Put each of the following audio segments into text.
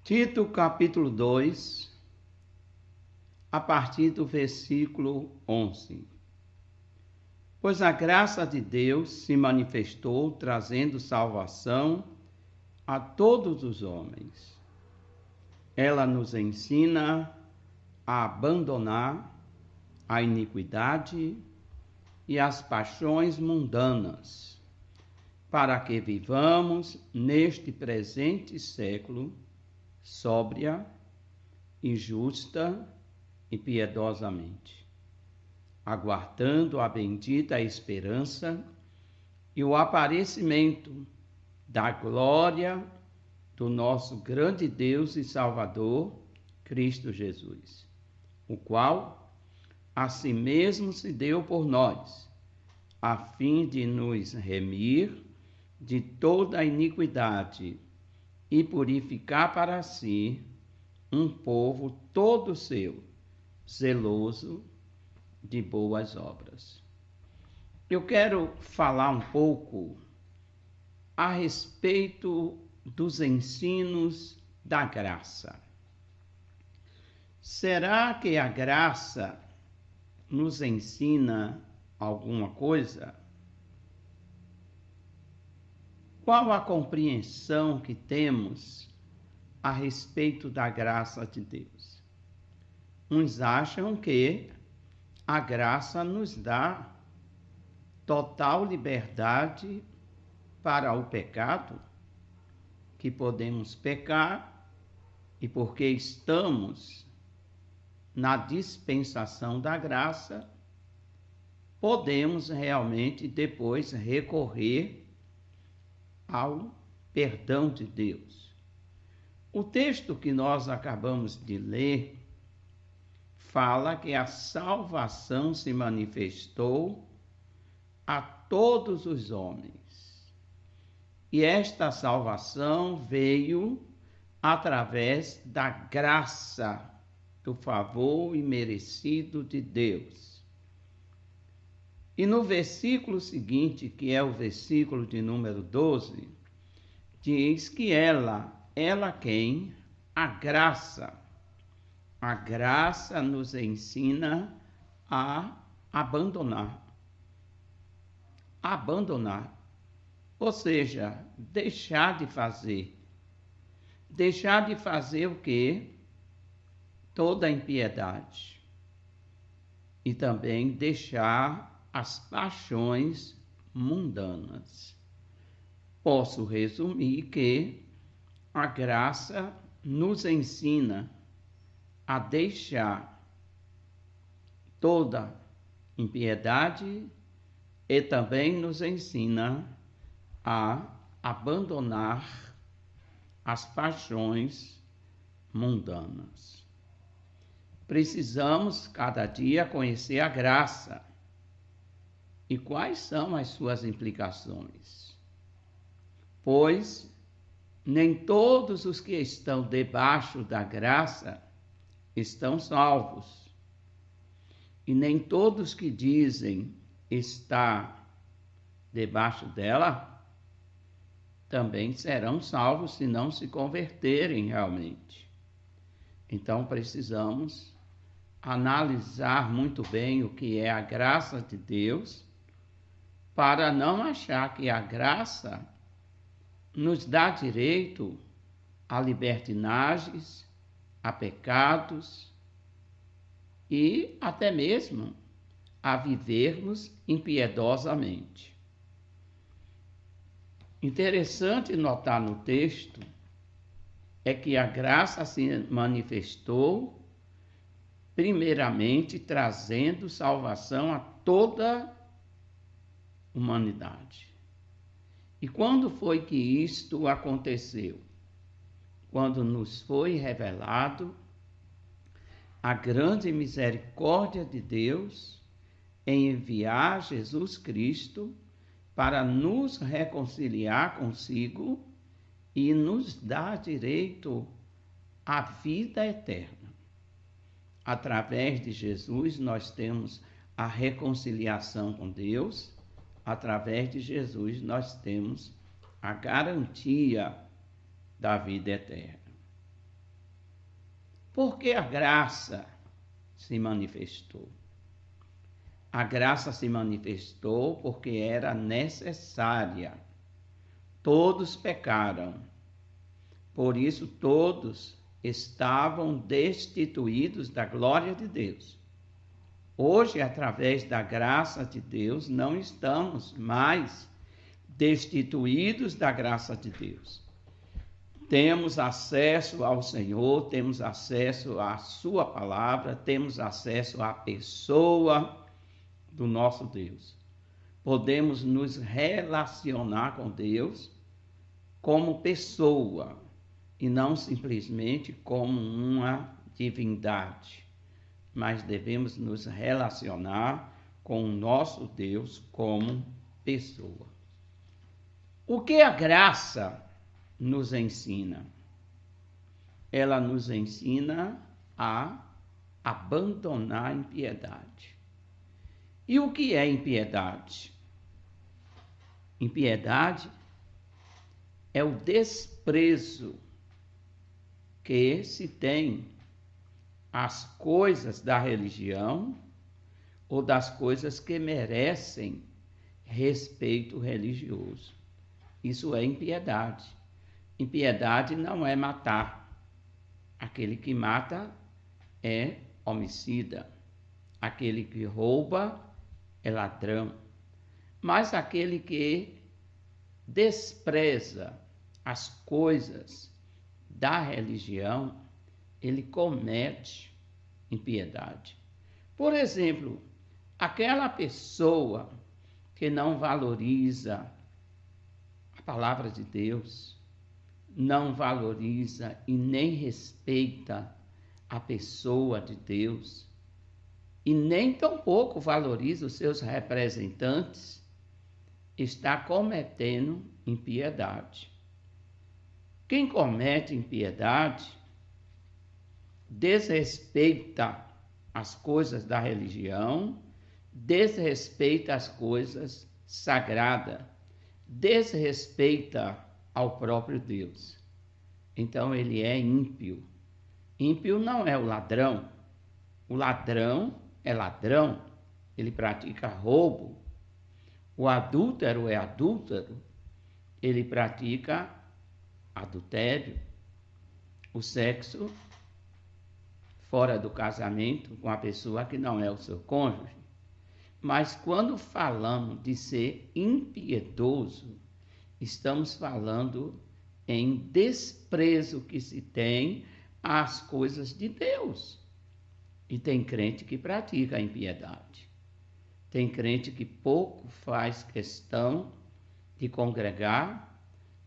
Tito, capítulo 2, a partir do versículo 11. Pois a graça de Deus se manifestou, trazendo salvação a todos os homens. Ela nos ensina a abandonar a iniquidade e as paixões mundanas, para que vivamos neste presente século sóbria e justa e piedosamente, aguardando a bendita esperança e o aparecimento da glória do nosso grande Deus e Salvador, Cristo Jesus, o qual a si mesmo se deu por nós, a fim de nos remir de toda a iniquidade e purificar para si um povo todo seu, zeloso de boas obras. Eu quero falar um pouco a respeito dos ensinos da graça. Será que a graça nos ensina alguma coisa? Qual a compreensão que temos a respeito da graça de Deus? Uns acham que a graça nos dá total liberdade para o pecado, que podemos pecar e porque estamos na dispensação da graça, podemos realmente depois recorrer ao perdão de Deus. O texto que nós acabamos de ler fala que a salvação se manifestou a todos os homens. E esta salvação veio através da graça, do favor imerecido de Deus. E no versículo seguinte, que é o versículo de número 12, diz que ela quem? A graça nos ensina a abandonar, ou seja, deixar de fazer o quê? Toda a impiedade, e também deixar as paixões mundanas. Posso resumir que a graça nos ensina a deixar toda impiedade e também nos ensina a abandonar as paixões mundanas. Precisamos cada dia conhecer a graça. E quais são as suas implicações? Pois nem todos os que estão debaixo da graça estão salvos. E nem todos que dizem estar debaixo dela também serão salvos se não se converterem realmente. Então precisamos analisar muito bem o que é a graça de Deus, para não achar que a graça nos dá direito a libertinagens, a pecados e até mesmo a vivermos impiedosamente. Interessante notar no texto é que a graça se manifestou primeiramente trazendo salvação a toda a humanidade. E quando foi que isto aconteceu? Quando nos foi revelado a grande misericórdia de Deus em enviar Jesus Cristo para nos reconciliar consigo e nos dar direito à vida eterna. Através de Jesus nós temos a reconciliação com Deus. Através de Jesus nós temos a garantia da vida eterna. Porque a graça se manifestou. A graça se manifestou porque era necessária. Todos pecaram. Por isso todos estavam destituídos da glória de Deus. Hoje, através da graça de Deus, não estamos mais destituídos da graça de Deus. Temos acesso ao Senhor, temos acesso à sua palavra, temos acesso à pessoa do nosso Deus. Podemos nos relacionar com Deus como pessoa e não simplesmente como uma divindade, mas devemos nos relacionar com o nosso Deus como pessoa. O que a graça nos ensina? Ela nos ensina a abandonar a impiedade. E o que é impiedade? Impiedade é o desprezo que se tem às coisas da religião ou das coisas que merecem respeito religioso. Isso é impiedade. Impiedade não é matar. Aquele que mata é homicida. Aquele que rouba é ladrão. Mas aquele que despreza as coisas da religião, ele comete impiedade. Por exemplo, aquela pessoa que não valoriza a palavra de Deus, não valoriza e nem respeita a pessoa de Deus, e nem tampouco valoriza os seus representantes, está cometendo impiedade. Quem comete impiedade desrespeita as coisas da religião, desrespeita as coisas sagradas, desrespeita ao próprio Deus. Então ele é ímpio. Ímpio não é o ladrão. O ladrão é ladrão, ele pratica roubo. O adúltero é adúltero, ele pratica adultério. O sexo fora do casamento com a pessoa que não é o seu cônjuge. Mas quando falamos de ser impiedoso, estamos falando em desprezo que se tem às coisas de Deus. E tem crente que pratica a impiedade. Tem crente que pouco faz questão de congregar,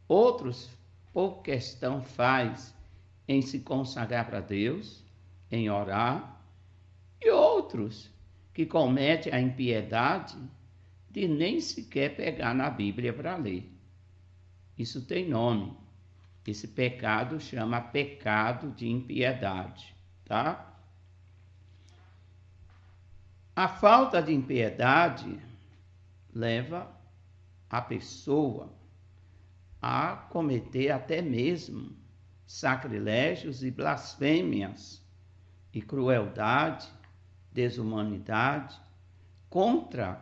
outros pouco questão faz em se consagrar para Deus, em orar, e outros que cometem a impiedade de nem sequer pegar na Bíblia para ler. Isso tem nome. Esse pecado chama pecado de impiedade, tá? A falta de impiedade leva a pessoa a cometer até mesmo sacrilégios e blasfêmias e crueldade, desumanidade contra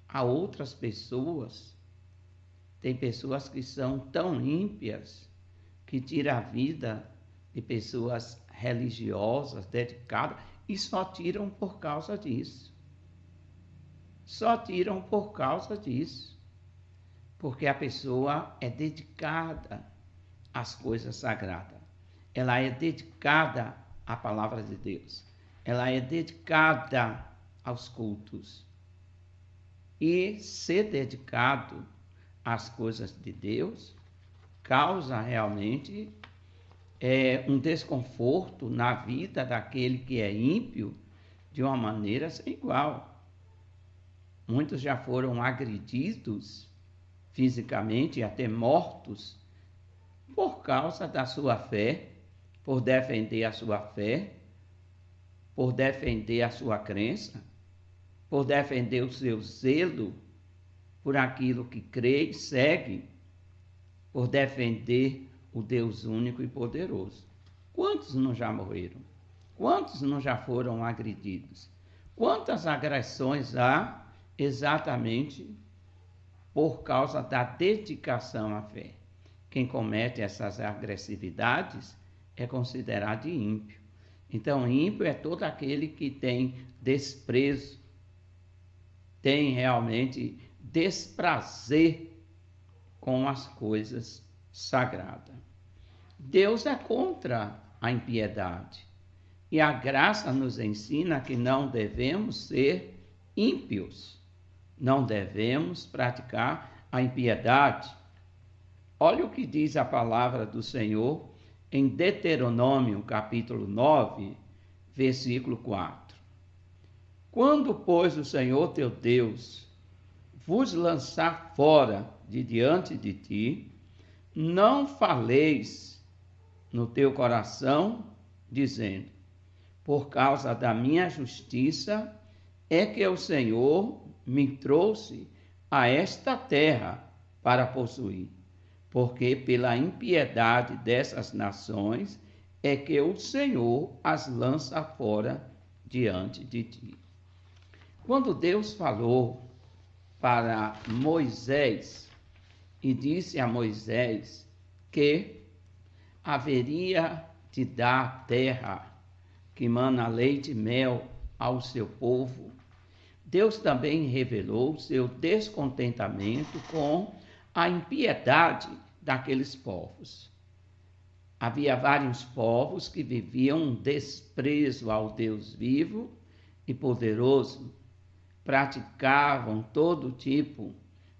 a outras pessoas. Tem pessoas que são tão ímpias que tiram a vida de pessoas religiosas, dedicadas, e só tiram por causa disso. Só tiram por causa disso. Porque a pessoa é dedicada às coisas sagradas. Ela é dedicada à palavra de Deus. Ela é dedicada aos cultos. E ser dedicado às coisas de Deus causa realmente um desconforto na vida daquele que é ímpio de uma maneira sem igual. Muitos já foram agredidos fisicamente e até mortos por causa da sua fé, por defender a sua fé, por defender a sua crença, por defender o seu zelo por aquilo que crê e segue, por defender o Deus único e poderoso. Quantos não já morreram? Quantos não já foram agredidos? Quantas agressões há exatamente por causa da dedicação à fé? Quem comete essas agressividades é considerado ímpio. Então, ímpio é todo aquele que tem desprezo, tem realmente desprazer com as coisas sagradas. Deus é contra a impiedade. E a graça nos ensina que não devemos ser ímpios. Não devemos praticar a impiedade. Olha o que diz a palavra do Senhor em Deuteronômio, capítulo 9, versículo 4. Quando, pois, o Senhor teu Deus vos lançar fora de diante de ti, não faleis no teu coração, dizendo: por causa da minha justiça é que o Senhor me trouxe a esta terra para possuir, porque pela impiedade dessas nações é que o Senhor as lança fora diante de ti. Quando Deus falou para Moisés e disse a Moisés que haveria de dar a terra que mana leite e mel ao seu povo, Deus também revelou seu descontentamento com a impiedade daqueles povos. Havia vários povos que viviam um desprezo ao Deus vivo e poderoso, praticavam todo tipo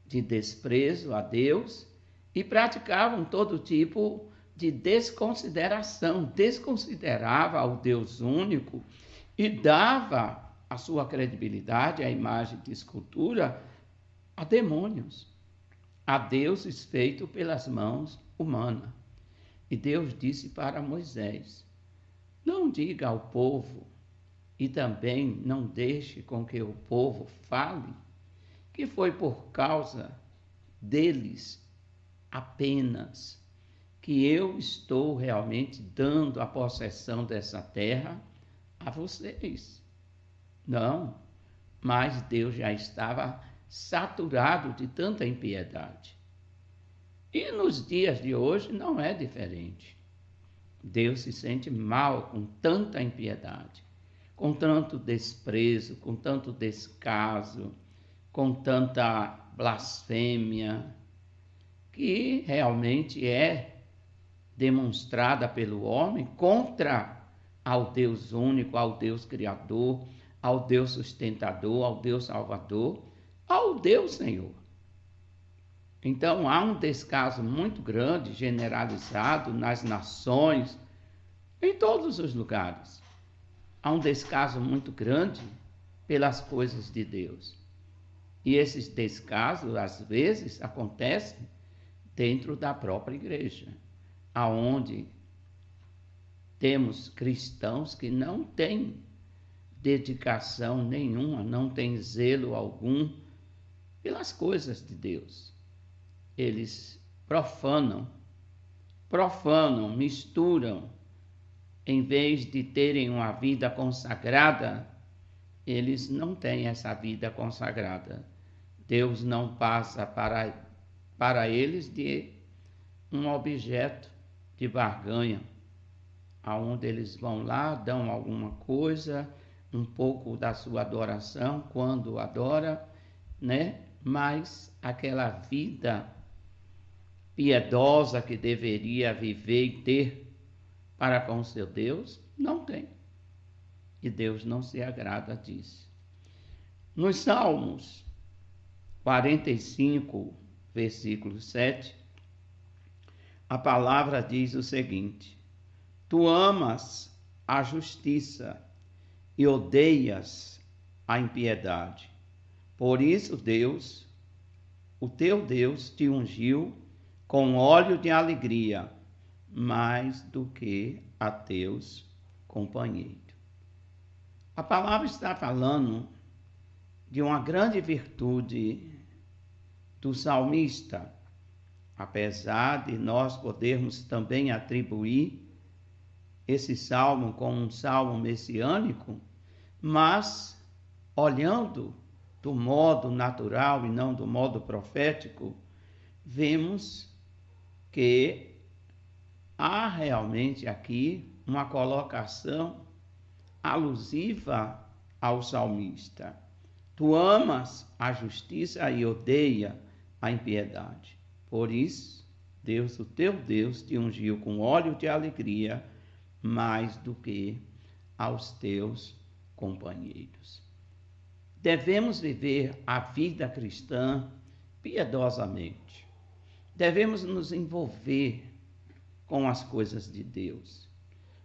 de desprezo a Deus e praticavam todo tipo de desconsideração, desconsiderava ao Deus único e dava a sua credibilidade, a imagem de escultura, a demônios, a deuses feitos pelas mãos humanas. E Deus disse para Moisés: não diga ao povo, e também não deixe com que o povo fale, que foi por causa deles apenas que eu estou realmente dando a possessão dessa terra a vocês. Não, mas Deus já estava saturado de tanta impiedade. E nos dias de hoje não é diferente. Deus se sente mal com tanta impiedade, com tanto desprezo, com tanto descaso, com tanta blasfêmia, que realmente é demonstrada pelo homem contra ao Deus único, ao Deus Criador, ao Deus sustentador, ao Deus Salvador, ao Deus Senhor. Então há um descaso muito grande, generalizado nas nações, em todos os lugares. Há um descaso muito grande pelas coisas de Deus. E esses descasos, às vezes, acontecem dentro da própria igreja, aonde temos cristãos que não têm dedicação nenhuma, não têm zelo algum pelas coisas de Deus. Eles profanam, misturam. Em vez de terem uma vida consagrada, eles não têm essa vida consagrada. Deus não passa para eles de um objeto de barganha, aonde eles vão lá, dão alguma coisa, um pouco da sua adoração, quando adora, né? Mas aquela vida piedosa que deveria viver e ter para com o seu Deus, não tem. E Deus não se agrada disso. Nos Salmos 45, versículo 7, a palavra diz o seguinte: tu amas a justiça e odeias a impiedade. Por isso Deus, o teu Deus, te ungiu com óleo de alegria, mais do que a teus companheiros. A palavra está falando de uma grande virtude do salmista, apesar de nós podermos também atribuir esse salmo como um salmo messiânico, mas olhando do modo natural e não do modo profético, vemos que há realmente aqui uma colocação alusiva ao salmista. Tu amas a justiça e odeia a impiedade. Por isso, Deus, o teu Deus, te ungiu com óleo de alegria mais do que aos teus companheiros. Devemos viver a vida cristã piedosamente. Devemos nos envolver com as coisas de Deus.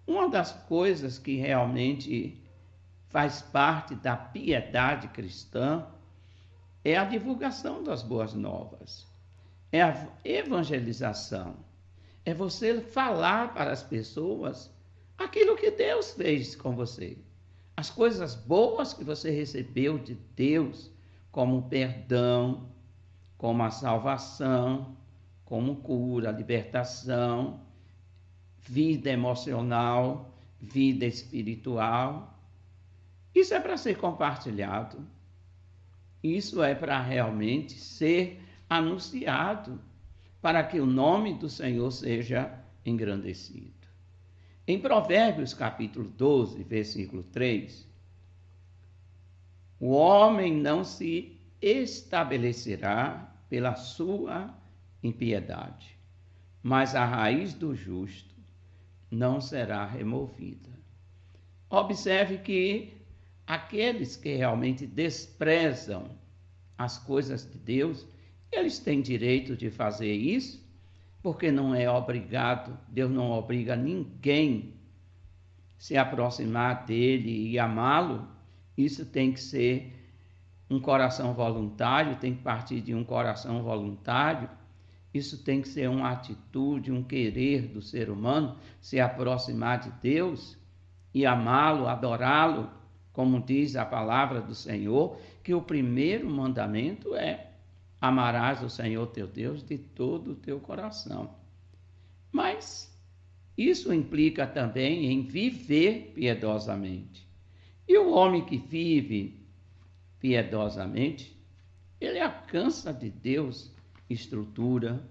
Uma das coisas que realmente faz parte da piedade cristã é a divulgação das boas novas, é a evangelização, é você falar para as pessoas aquilo que Deus fez com você, as coisas boas que você recebeu de Deus, como o perdão, como a salvação, como cura, libertação, vida emocional, vida espiritual. Isso é para ser compartilhado. Isso é para realmente ser anunciado, para que o nome do Senhor seja engrandecido. Em Provérbios capítulo 12, versículo 3, o homem não se estabelecerá pela sua impiedade, mas a raiz do justo não será removida. Observe que aqueles que realmente desprezam as coisas de Deus, eles têm direito de fazer isso, porque não é obrigado, Deus não obriga ninguém a se aproximar dele e amá-lo. Isso tem que ser um coração voluntário, tem que partir de um coração voluntário. Isso tem que ser uma atitude, um querer do ser humano, se aproximar de Deus e amá-lo, adorá-lo, como diz a palavra do Senhor, que o primeiro mandamento é: amarás o Senhor teu Deus de todo o teu coração. Mas isso implica também em viver piedosamente. E o homem que vive piedosamente, ele alcança de Deus estrutura,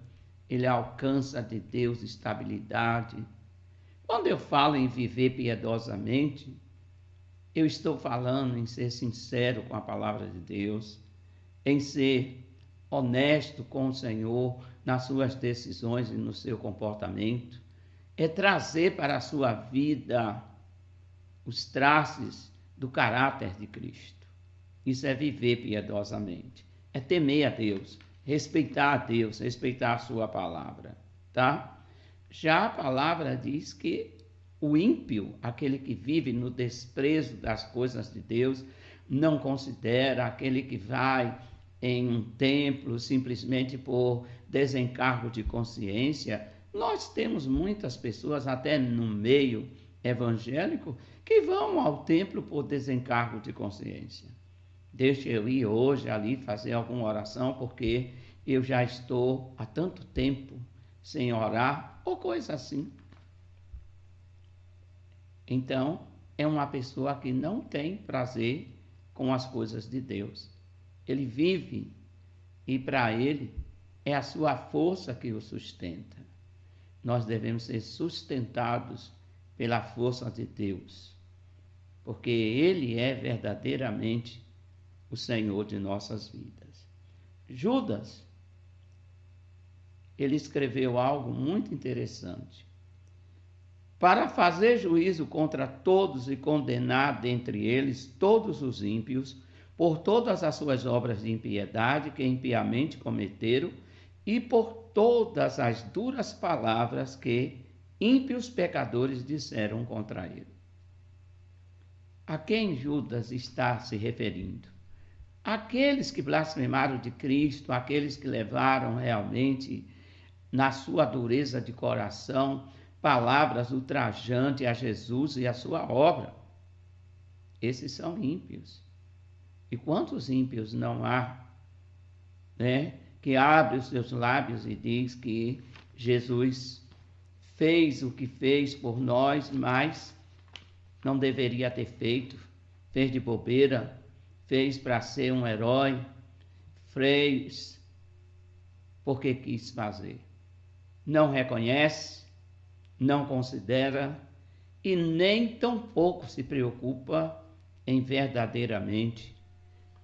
ele alcança de Deus estabilidade. Quando eu falo em viver piedosamente, eu estou falando em ser sincero com a palavra de Deus, em ser honesto com o Senhor nas suas decisões e no seu comportamento, é trazer para a sua vida os traços do caráter de Cristo. Isso é viver piedosamente, é temer a Deus, respeitar a Deus, respeitar a sua palavra, tá? Já a palavra diz que o ímpio, aquele que vive no desprezo das coisas de Deus, não considera, aquele que vai em um templo simplesmente por desencargo de consciência. Nós temos muitas pessoas, até no meio evangélico, que vão ao templo por desencargo de consciência. Deixa eu ir hoje ali fazer alguma oração, porque eu já estou há tanto tempo sem orar, ou coisa assim. Então, é uma pessoa que não tem prazer com as coisas de Deus. Ele vive e para ele é a sua força que o sustenta. Nós devemos ser sustentados pela força de Deus, porque ele é verdadeiramente o Senhor de nossas vidas. Judas, ele escreveu algo muito interessante. Para fazer juízo contra todos e condenar dentre eles todos os ímpios, por todas as suas obras de impiedade que impiamente cometeram, e por todas as duras palavras que ímpios pecadores disseram contra ele. A quem Judas está se referindo? Aqueles que blasfemaram de Cristo, aqueles que levaram realmente na sua dureza de coração palavras ultrajantes a Jesus e a sua obra. Esses são ímpios. E quantos ímpios não há, né, que abre os seus lábios e diz que Jesus fez o que fez por nós, mas não deveria ter feito, fez de bobeira, fez para ser um herói, fez porque quis fazer. Não reconhece, não considera e nem tampouco se preocupa em verdadeiramente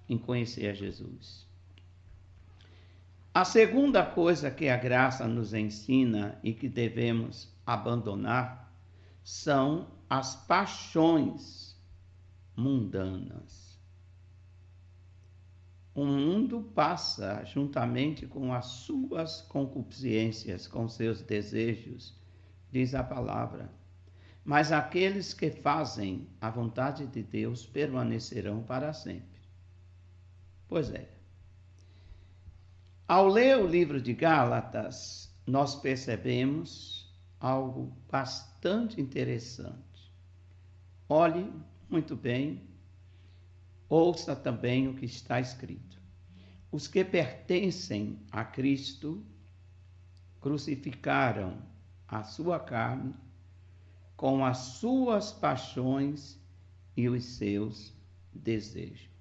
em conhecer a Jesus. A segunda coisa que a graça nos ensina e que devemos abandonar são as paixões mundanas. O mundo passa juntamente com as suas concupiscências, com seus desejos, diz a palavra. Mas aqueles que fazem a vontade de Deus permanecerão para sempre. Pois é. Ao ler o livro de Gálatas, nós percebemos algo bastante interessante. Olhe muito bem, ouça também o que está escrito. Os que pertencem a Cristo crucificaram a sua carne com as suas paixões e os seus desejos.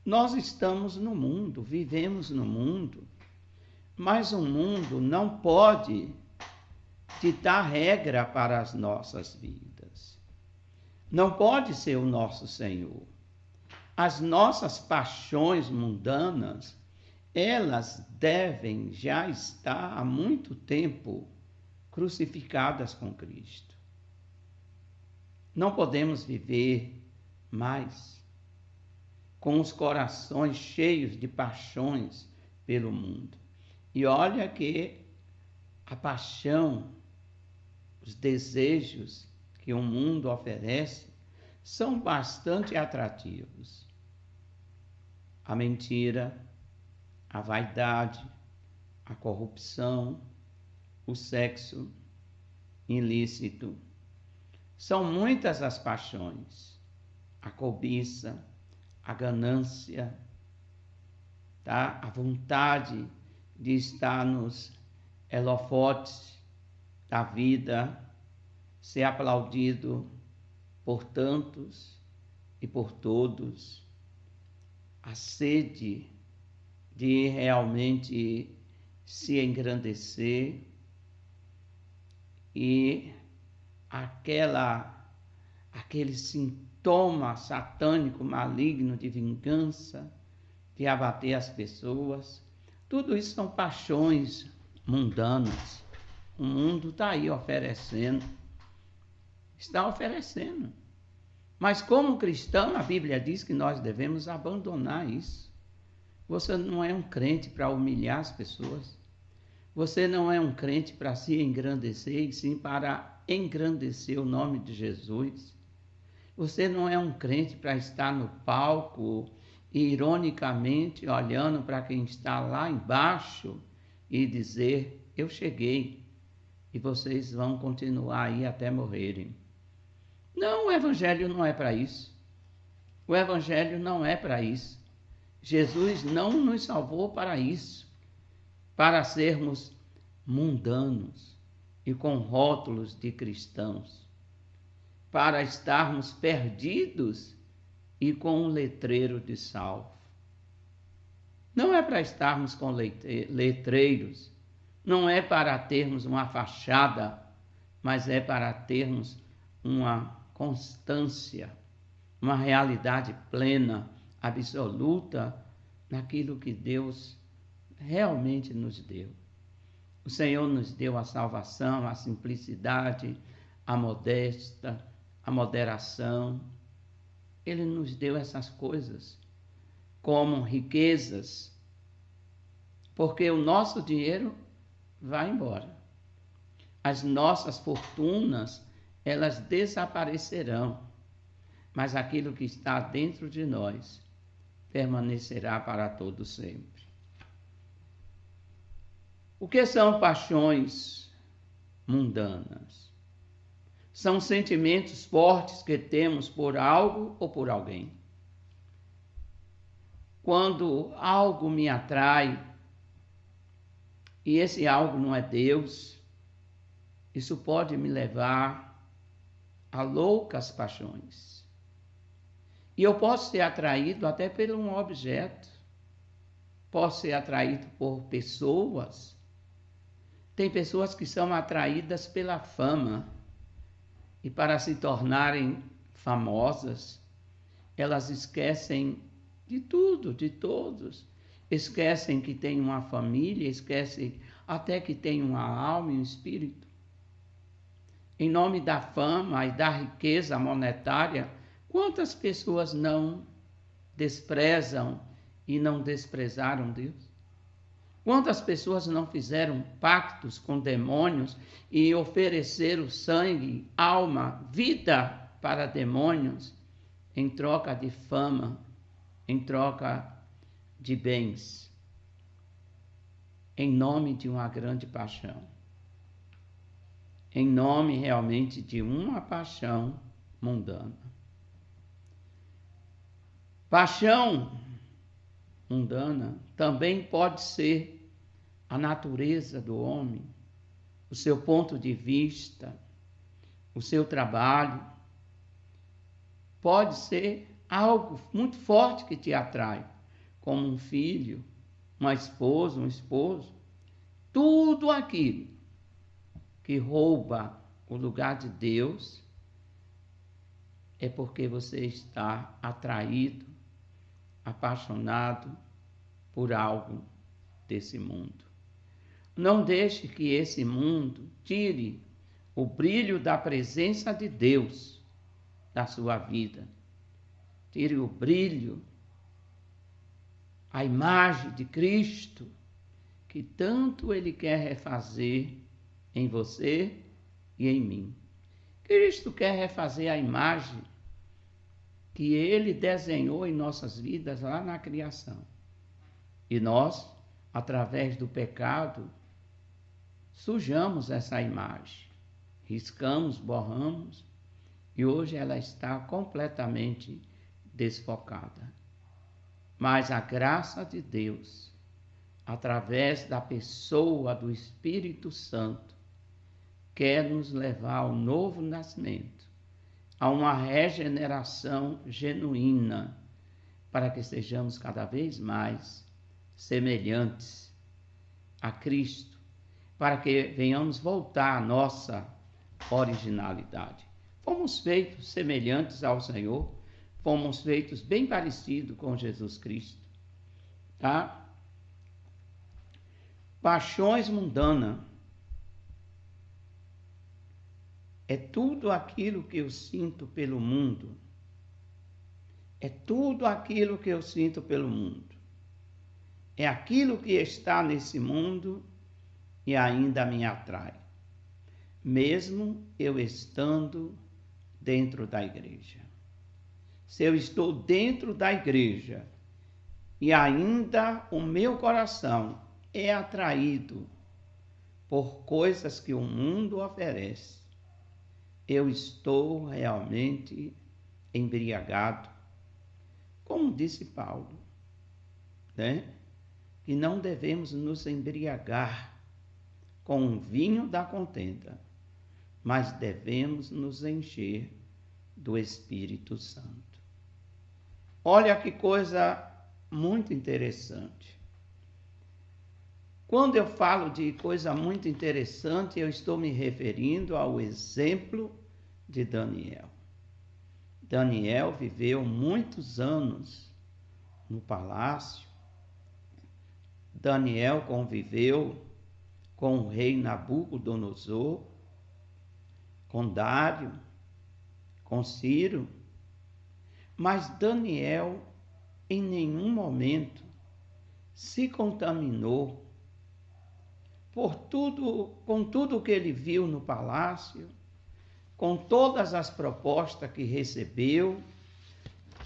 Nós estamos no mundo, vivemos no mundo, mas o mundo não pode ditar regra para as nossas vidas. Não pode ser o nosso Senhor. As nossas paixões mundanas, elas devem já estar há muito tempo crucificadas com Cristo. Não podemos viver mais com os corações cheios de paixões pelo mundo. E olha que a paixão, os desejos que o mundo oferece são bastante atrativos. A mentira, a vaidade, a corrupção, o sexo ilícito. São muitas as paixões, a cobiça, a ganância, tá? A vontade de estar nos holofotes da vida, ser aplaudido por tantos e por todos, a sede de realmente se engrandecer e aquele sintoma satânico, maligno de vingança, de abater as pessoas. Tudo isso são paixões mundanas. O mundo está aí oferecendo. Está oferecendo. Mas como cristão, a Bíblia diz que nós devemos abandonar isso. Você não é um crente para humilhar as pessoas. Você não é um crente para se engrandecer, e sim para engrandecer o nome de Jesus. Você não é um crente para estar no palco e, ironicamente, olhando para quem está lá embaixo e dizer: eu cheguei e vocês vão continuar aí até morrerem. Não, o Evangelho não é para isso. O Evangelho não é para isso. Jesus não nos salvou para isso, para sermos mundanos e com rótulos de cristãos, para estarmos perdidos e com um letreiro de salvo. Não é para estarmos com letreiros, não é para termos uma fachada, mas é para termos uma constância, uma realidade plena, absoluta naquilo que Deus realmente nos deu. O Senhor nos deu a salvação, a simplicidade, a modéstia, a moderação. Ele nos deu essas coisas como riquezas, porque o nosso dinheiro vai embora. As nossas fortunas, elas desaparecerão, mas aquilo que está dentro de nós permanecerá para todo sempre. O que são paixões mundanas? São sentimentos fortes que temos por algo ou por alguém. Quando algo me atrai e esse algo não é Deus, Isso pode me levar a loucas paixões. E eu posso ser atraído até por um objeto, posso ser atraído por pessoas. Tem pessoas que são atraídas pela fama e para se tornarem famosas, elas esquecem de tudo, de todos. Esquecem que tem uma família, esquecem até que tem uma alma e um espírito. Em nome da fama e da riqueza monetária, quantas pessoas não desprezam e não desprezaram Deus? Quantas pessoas não fizeram pactos com demônios e ofereceram sangue, alma, vida para demônios em troca de fama, em troca de bens, em nome de uma grande paixão, em nome realmente de uma paixão mundana. Paixão mundana também pode ser a natureza do homem, o seu ponto de vista, o seu trabalho. Pode ser algo muito forte que te atrai, como um filho, uma esposa, um esposo. Tudo aquilo que rouba o lugar de Deus é porque você está atraído, apaixonado por algo desse mundo. Não deixe que esse mundo tire o brilho da presença de Deus da sua vida. Tire o brilho, a imagem de Cristo, que tanto Ele quer refazer em você e em mim. Cristo quer refazer a imagem que Ele desenhou em nossas vidas lá na criação. E nós, através do pecado, sujamos essa imagem, riscamos, borramos, e hoje ela está completamente desfocada. Mas a graça de Deus, através da pessoa do Espírito Santo, quer nos levar ao novo nascimento, a uma regeneração genuína, para que sejamos cada vez mais semelhantes a Cristo, para que venhamos voltar à nossa originalidade. Fomos feitos semelhantes ao Senhor, fomos feitos bem parecidos com Jesus Cristo, tá? Paixões mundanas é tudo aquilo que eu sinto pelo mundo. É tudo aquilo que eu sinto pelo mundo. É aquilo que está nesse mundo e ainda me atrai, mesmo eu estando dentro da igreja. Se eu estou dentro da igreja e ainda o meu coração é atraído por coisas que o mundo oferece, eu estou realmente embriagado. Como disse Paulo, né? Que não devemos nos embriagar com o vinho da contenda, mas devemos nos encher do Espírito Santo. Olha que coisa muito interessante. Quando eu falo de coisa muito interessante, eu estou me referindo ao exemplo de Daniel. Daniel viveu muitos anos no palácio. Daniel conviveu com o rei Nabucodonosor, com Dário, com Ciro, mas Daniel em nenhum momento se contaminou com tudo que ele viu no palácio, com todas as propostas que recebeu.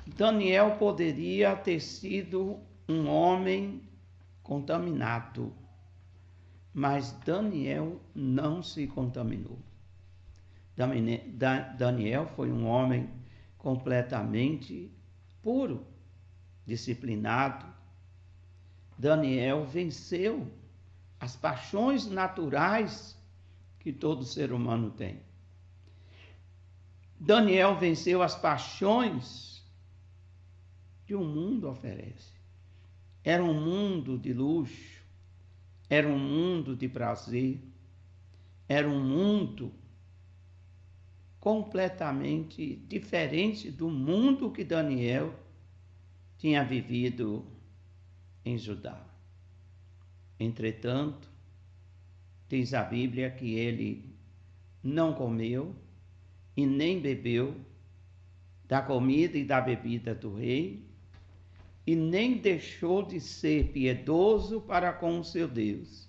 Daniel poderia ter sido um homem contaminado, mas Daniel não se contaminou. Daniel foi um homem completamente puro, disciplinado. Daniel venceu as paixões naturais que todo ser humano tem. Daniel venceu as paixões que o mundo oferece. Era um mundo de luxo, era um mundo de prazer, era um mundo completamente diferente do mundo que Daniel tinha vivido em Judá. Entretanto, diz a Bíblia que ele não comeu e nem bebeu da comida e da bebida do rei, e nem deixou de ser piedoso para com o seu Deus,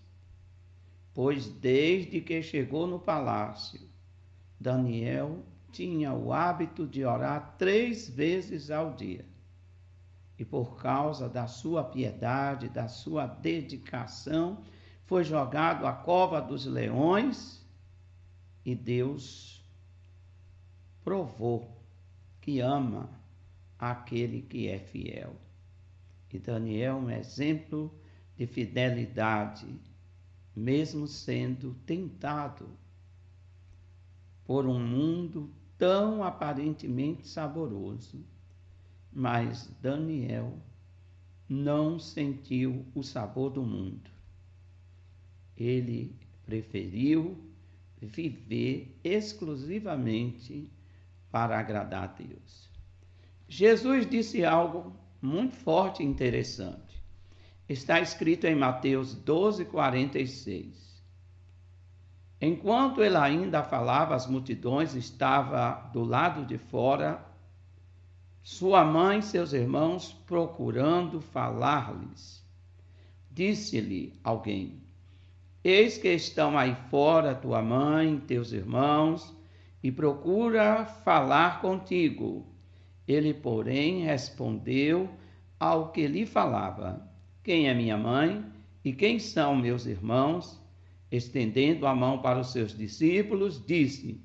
pois desde que chegou no palácio, Daniel tinha o hábito de orar 3 vezes ao dia. E por causa da sua piedade, da sua dedicação, foi jogado à cova dos leões, e Deus provou que ama aquele que é fiel. E Daniel é um exemplo de fidelidade, mesmo sendo tentado por um mundo tão aparentemente saboroso. Mas Daniel não sentiu o sabor do mundo. Ele preferiu viver exclusivamente para agradar a Deus. Jesus disse algo muito forte e interessante. Está escrito em Mateus 12:46. Enquanto ele ainda falava, as multidões estavam do lado de fora, sua mãe e seus irmãos procurando falar-lhes. Disse-lhe alguém: eis que estão aí fora tua mãe e teus irmãos, e procura falar contigo. Ele, porém, respondeu ao que lhe falava: quem é minha mãe e quem são meus irmãos? Estendendo a mão para os seus discípulos, disse: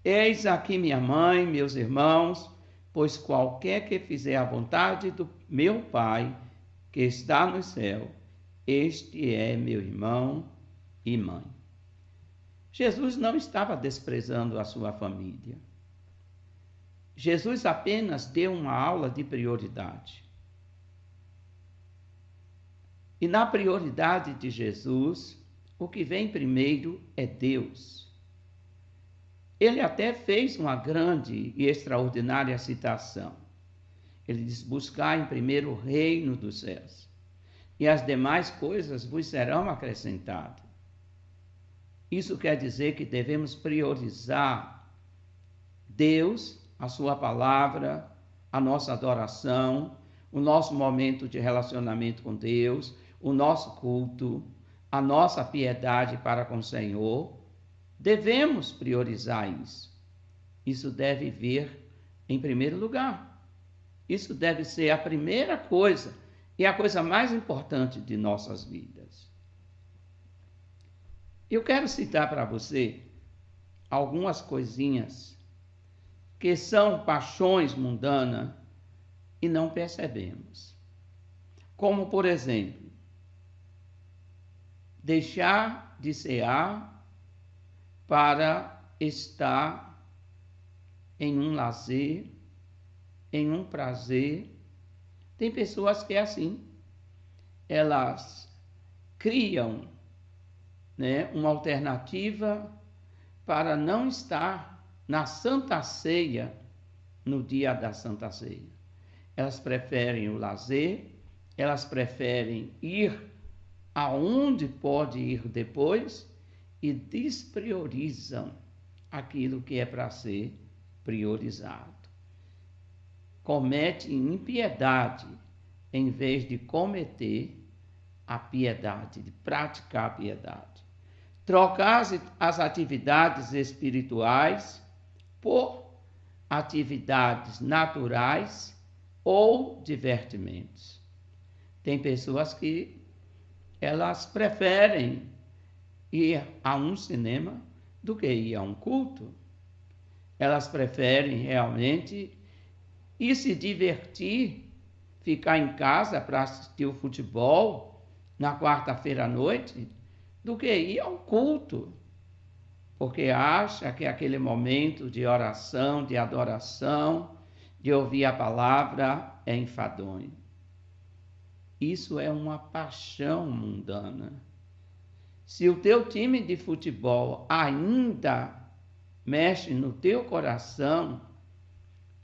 eis aqui minha mãe, meus irmãos, pois qualquer que fizer a vontade do meu Pai, que está no céu, este é meu irmão e mãe. Jesus não estava desprezando a sua família. Jesus apenas deu uma aula de prioridade. E na prioridade de Jesus, o que vem primeiro é Deus. Ele até fez uma grande e extraordinária citação. Ele diz: buscar em primeiro o reino dos céus, e as demais coisas vos serão acrescentadas. Isso quer dizer que devemos priorizar Deus, a sua palavra, a nossa adoração, o nosso momento de relacionamento com Deus, o nosso culto, a nossa piedade para com o Senhor. Devemos priorizar isso. Isso deve vir em primeiro lugar. Isso deve ser a primeira coisa e a coisa mais importante de nossas vidas. Eu quero citar para você algumas coisinhas que são paixões mundanas e não percebemos. Como, por exemplo, deixar de cear para estar em um lazer, em um prazer. Tem pessoas que é assim. Elas criam, uma alternativa para não estar na Santa Ceia, no dia da Santa Ceia. Elas preferem o lazer, elas preferem ir aonde pode ir depois e despriorizam aquilo que é para ser priorizado. Comete impiedade em vez de cometer a piedade, de praticar a piedade. Trocar as atividades espirituais por atividades naturais ou divertimentos. Tem pessoas que elas preferem ir a um cinema do que ir a um culto. Elas preferem realmente ir se divertir, ficar em casa para assistir o futebol na quarta-feira à noite, do que ir ao culto. porque acha que aquele momento de oração, de adoração, de ouvir a palavra é enfadonho. Isso é uma paixão mundana. Se o teu time de futebol ainda mexe no teu coração,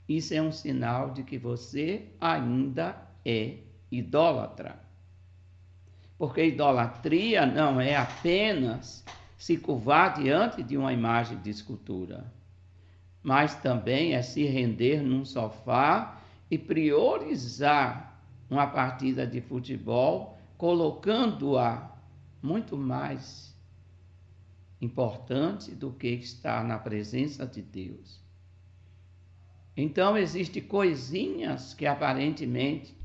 isso é um sinal de que você ainda é idólatra. Porque idolatria não é apenas se curvar diante de uma imagem de escultura, mas também é se render num sofá e priorizar uma partida de futebol, colocando-a muito mais importante do que estar na presença de Deus. Então, existem coisinhas que aparentemente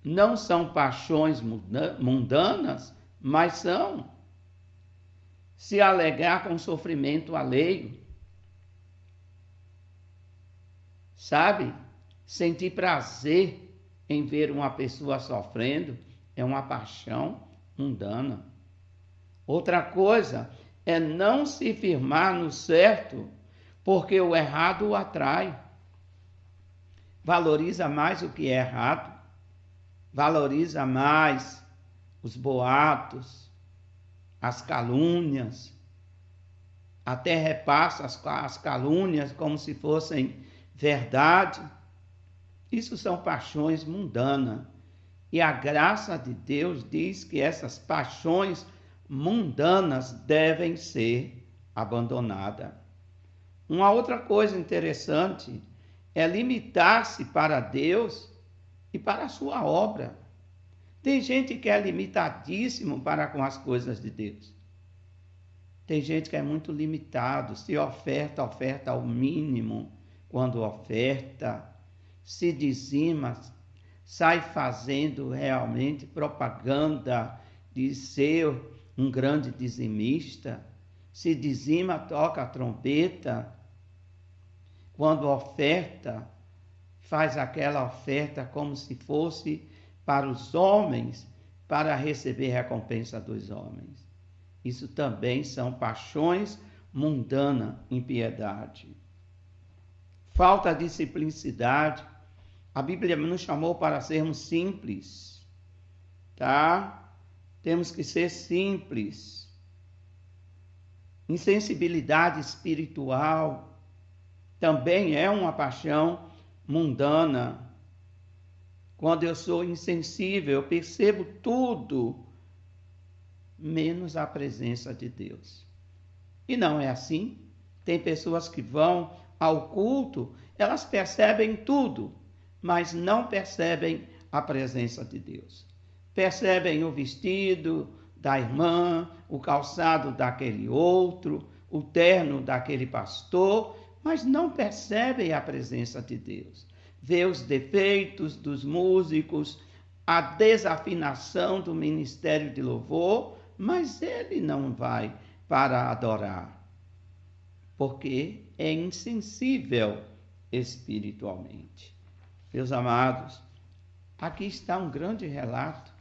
não são paixões mundanas, mas são se alegrar com sofrimento alheio. Sabe? Sentir prazer em ver uma pessoa sofrendo é uma paixão mundana. Outra coisa é não se firmar no certo, porque o errado o atrai. Valoriza mais o que é errado, valoriza mais os boatos, as calúnias, até repassa as calúnias como se fossem verdade. Isso são paixões mundanas. E a graça de Deus diz que essas paixões mundanas devem ser abandonadas. Uma outra coisa interessante é limitar-se para Deus e para a sua obra. Tem gente que é limitadíssimo para com as coisas de Deus. Tem gente que é muito limitado, se oferta ao mínimo quando oferta, se dizima, sai fazendo realmente propaganda de ser um grande dizimista, se dizima, toca a trombeta, quando oferta, faz aquela oferta como se fosse para os homens, para receber recompensa dos homens. Isso também são paixões mundanas, impiedade. Falta de simplicidade. A Bíblia nos chamou para sermos simples, tá? Temos que ser simples. Insensibilidade espiritual também é uma paixão mundana. Quando eu sou insensível, eu percebo tudo, menos a presença de Deus. E não é assim. Tem pessoas que vão ao culto, elas percebem tudo, mas não percebem a presença de Deus. Percebem o vestido da irmã, o calçado daquele outro, o terno daquele pastor, mas não percebem a presença de Deus. Vê os defeitos dos músicos, a desafinação do ministério de louvor, mas ele não vai para adorar, porque é insensível espiritualmente. Meus amados, aqui está um grande relato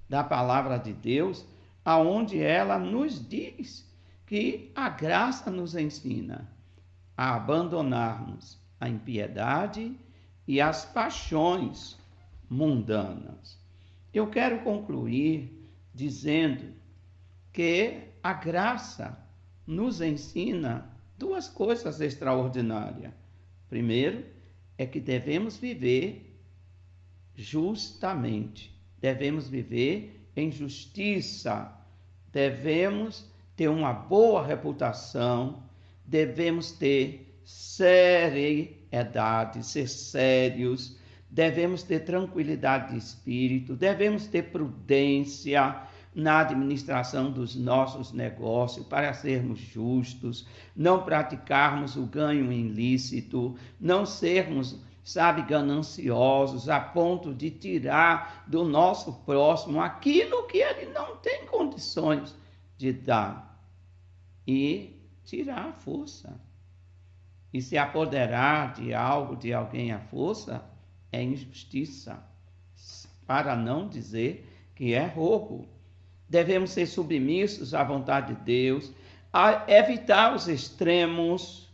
da palavra de Deus, aonde ela nos diz que a graça nos ensina a abandonarmos a impiedade e as paixões mundanas. Eu quero concluir dizendo que a graça nos ensina duas coisas extraordinárias. Primeiro, é que devemos viver justamente, devemos viver em justiça, devemos ter uma boa reputação, devemos ter seriedade, ser sérios, devemos ter tranquilidade de espírito, devemos ter prudência na administração dos nossos negócios para sermos justos, não praticarmos o ganho ilícito, não sermos, gananciosos a ponto de tirar do nosso próximo aquilo que ele não tem condições de dar e tirar a força. E se apoderar de algo, de alguém à força, é injustiça, para não dizer que é roubo. Devemos ser submissos à vontade de Deus, a evitar os extremos,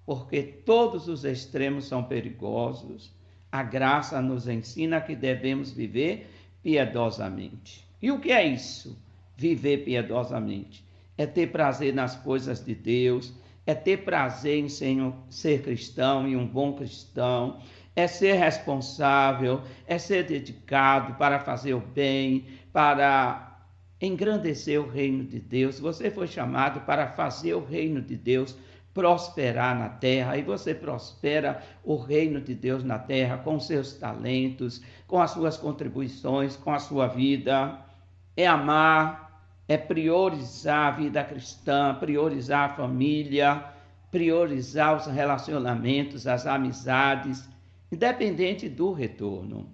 porque todos os extremos são perigosos. A graça nos ensina que devemos viver piedosamente. E o que é isso? Viver piedosamente é ter prazer nas coisas de Deus, é ter prazer em ser cristão e um bom cristão, é ser responsável, é ser dedicado para fazer o bem, para engrandecer o reino de Deus. Você foi chamado para fazer o reino de Deus prosperar na terra, e você prospera o reino de Deus na terra com seus talentos, com as suas contribuições, com a sua vida. É amar, é priorizar a vida cristã, priorizar a família, priorizar os relacionamentos, as amizades, independente do retorno.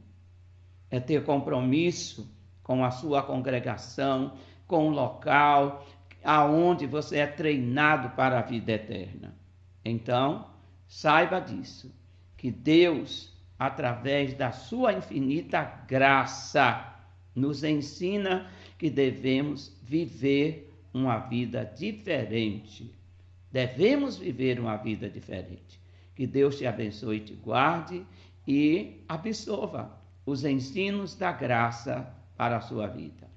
É ter compromisso com a sua congregação, com o local aonde você é treinado para a vida eterna. Então, saiba disso, que Deus, através da sua infinita graça, nos ensina que devemos viver uma vida diferente. Devemos viver uma vida diferente. Que Deus te abençoe e te guarde e absorva os ensinos da graça para a sua vida.